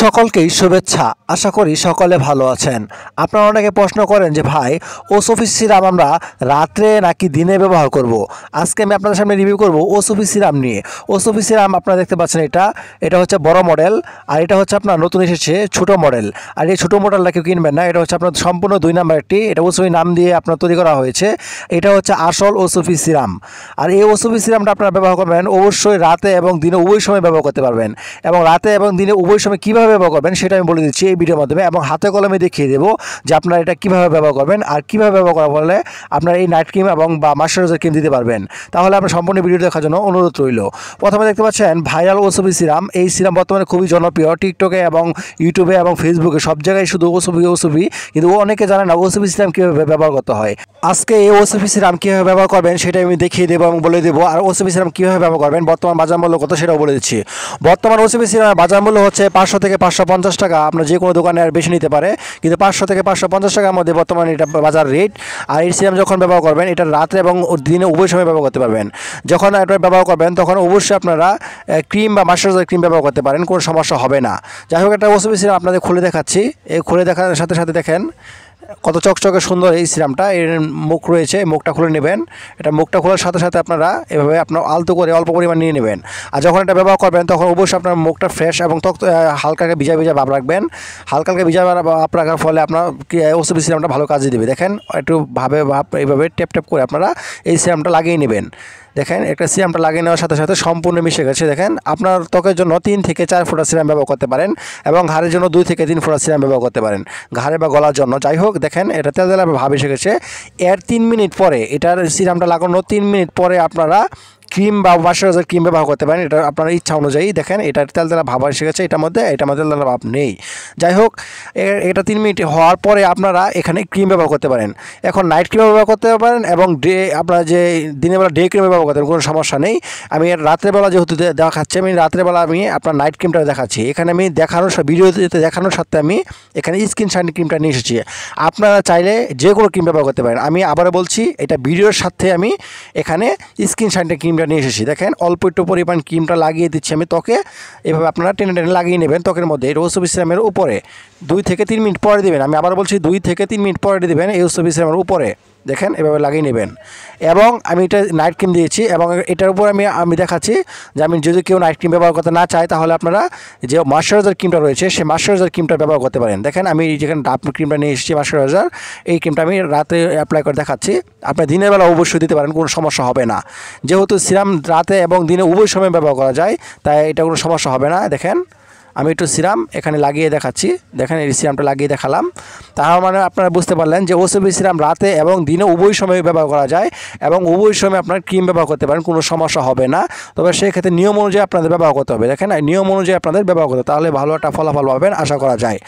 সকলকেই শুভেচ্ছা। আশা করি সকলে ভালো আছেন। আপনারা অনেকে প্রশ্ন করেন যে ভাই ওসফি সিরাম আমরা রাত্রে নাকি দিনে ব্যবহার করব। আজকে আমি আপনাদের সামনে রিভিউ করব ওসফি সিরাম নিয়ে। ওসফি সিরাম আপনারা দেখতে পাচ্ছেন, এটা হচ্ছে বড় মডেল, আর এটা হচ্ছে আপনার নতুন এসেছে ছোট মডেল। আর এই ছোট মডেলটা কেউ কিনবেন না, এটা হচ্ছে আপনার সম্পূর্ণ 2 নাম্বার একটি, এটা ওসফি নাম দিয়ে আপনার তৈরি করা হয়েছে। এটা হচ্ছে আসল ওসফি সিরাম। আর এই ওসফি সিরামটা আপনারা ব্যবহার করবেন অবশ্যই রাতে এবং দিনে উভয় সময় ব্যবহার করতে পারবেন। এবং রাতে এবং দিনে উভয় সময় কীভাবে ব্যবহার করবেন সেটা আমি বলে দিচ্ছি এই ভিডিওর মাধ্যমে, এবং হাতে কলমে দেখিয়ে দেবো যে আপনারা এটা কীভাবে ব্যবহার করবেন আর কীভাবে ব্যবহার করা ফলে আপনারা এই নাইট ক্রিম এবং বা ময়শ্চারাইজার ক্রিম দিতে পারবেন। তাহলে আপনার সম্পূর্ণ ভিডিও দেখার জন্য অনুরোধ রইল। প্রথমে দেখতে পাচ্ছেন ভাইরাল ওসফি সিরাম। এই সিরাম বর্তমানে খুবই জনপ্রিয়, টিকটকে এবং ইউটিউবে এবং ফেসবুকে সব জায়গায় শুধু ওসফি, কিন্তু অনেকে জানে না ওসফি সিরাম কীভাবে ব্যবহার করতে হয়। আজকে এই ওসফি সিরাম কীভাবে ব্যবহার করবেন সেটা আমি দেখিয়ে দেবো এবং বলে দেবো। আর ওসফি সিরাম কীভাবে ব্যবহার করবেন, বর্তমান বাজার মূল্য কত সেটাও বলে দিচ্ছি। বর্তমান ওসফি সিরামের বাজার মূল্য হচ্ছে 500 থেকে 550 টাকা। আপনার যে কোনো দোকানে আর বেশি নিতে পারে, কিন্তু 500 থেকে 550 টাকার মধ্যে বর্তমানে এটা বাজার রেট। আর এই সিরাম যখন ব্যবহার করবেন এটা রাত্রে এবং দিনে উভয় সময় ব্যবহার করতে পারবেন। যখন এটা ব্যবহার করবেন তখন অবশ্যই আপনারা ক্রিম বা ময়শ্চারাইজার ক্রিম ব্যবহার করতে পারেন, কোনো সমস্যা হবে না। যাই হোক, একটা ওসফি সিরাম আপনাদের খুলে দেখাচ্ছি। এই খুলে দেখার সাথে সাথে দেখেন কত চকচকে সুন্দর এই সিরামটা। এর মুখ রয়েছে, মুখটা খুলে নেবেন। এটা মুখটা খোলার সাথে সাথে আপনারা এভাবে আপনার আলতো করে অল্প পরিমাণ নিয়ে নেবেন। আর যখন এটা ব্যবহার করবেন তখন অবশ্যই আপনার মুখটা ফ্রেশ এবং হালকা ভিজা ভিজা ভাব রাখবেন। হালকা ভিজা ভাব রাখার ফলে আপনার ওসফি সিরামটা ভালো কাজে দেবে। দেখেন একটু এইভাবে ট্যাপ করে আপনারা এই সিরামটা লাগিয়ে নেবেন। দেখেন একটা সিরামটা লাগিয়ে নেওয়ার সাথে সাথে সম্পূর্ণ মিশে গেছে। দেখেন আপনার ত্বকের জন্য 3 থেকে 4 ফোঁটা সিরাম ব্যবহার করতে পারেন, এবং ঘাড়ের জন্য 2 থেকে 3 ফোঁটা সিরাম ব্যবহার করতে পারেন, ঘাড়ে বা গলার জন্য। যাই হোক, দেখেন এটা তেলতেলা ভাব এসে গেছে। এর 3 মিনিট পরে, এটার সিরামটা লাগানো 3 মিনিট পরে আপনারা ক্রিম বা ময়শ্চারাইজার ক্রিম ব্যবহার করতে পারেন। এটা আপনার ইচ্ছা অনুযায়ী। দেখেন এটা তেলতেলা ভাব এসে গেছে, এটার মধ্যে তেলতেলা ভাব নেই। যাই হোক, এটা 3 মিনিট হওয়ার পরে আপনারা এখানে ক্রিম ব্যবহার করতে পারেন। এখন নাইট ক্রিম ব্যবহার করতে পারেন এবং আপনারা যে দিনের বেলা ডে ক্রিম ব্যবহার করতে পারেন, কোনো সমস্যা নেই। আমি রাত্রেবেলা যেহেতু দেখাচ্ছি, আমি রাত্রেবেলা আপনার নাইট ক্রিমটা দেখাচ্ছি। এখানে আমি ভিডিওতে দেখানোর সাথে আমি এখানে স্কিন শাইনিং ক্রিমটা নিয়ে এসেছি। আপনারা চাইলে যে কোনো ক্রিম ব্যবহার করতে পারেন। আমি আবারও বলছি, এটা ভিডিওর সাথে আমি এখানে স্কিন শাইনিং ক্রিমটা নিয়ে এসেছি। দেখেন অল্প একটু পরিমাণ ক্রিমটা লাগিয়ে দিচ্ছি আমি ত্বকে। এভাবে আপনারা টেনে লাগিয়ে নেবেন ত্বকের মধ্যে। এই ওসফি সিরামের উপরে 2 থেকে 3 মিনিট পরে দেবেন। আমি আবার বলছি 2 থেকে 3 মিনিট পরে দেবেন এই ওসফি সিরামের উপরে। দেখেন এভাবে লাগিয়ে নেবেন। এবং আমি এটা নাইট ক্রিম দিয়েছি, এবং এটার উপর আমি দেখাচ্ছি যে আমি যদি কেউ নাইট ক্রিম ব্যবহার করতে না চায় তাহলে আপনারা যে ময়শ্চারাইজার ক্রিমটা রয়েছে সেই ময়শ্চারাইজার ক্রিমটা ব্যবহার করতে পারেন। দেখেন আমি যেখানে ডাব ক্রিমটা নিয়ে এসেছি ময়শ্চারাইজার, এই ক্রিমটা আমি রাতে অ্যাপ্লাই করে দেখাচ্ছি। আপনার দিনের বেলা অবশ্যই দিতে পারেন, কোনো সমস্যা হবে না। যেহেতু সিরাম রাতে এবং দিনে উভয় সময় ব্যবহার করা যায়, তাই এটা কোনো সমস্যা হবে না। দেখেন আমি একটু সিরাম এখানে লাগিয়ে দেখাচ্ছি। দেখেন এই সিরামটা লাগিয়ে দেখালাম। তার মানে আপনারা বুঝতে পারলেন যে ওসফি সিরাম রাতে এবং দিনে উভয় সময় ব্যবহার করা যায়, এবং উভয় সময় আপনার ক্রিম ব্যবহার করতে পারেন, কোনো সমস্যা হবে না। তবে সেই ক্ষেত্রে নিয়ম অনুযায়ী আপনাদের ব্যবহার করতে হবে। দেখেন নিয়ম অনুযায়ী আপনাদের ব্যবহার করতে, তাহলে ভালো একটা ফলাফল পাবেন আশা করা যায়।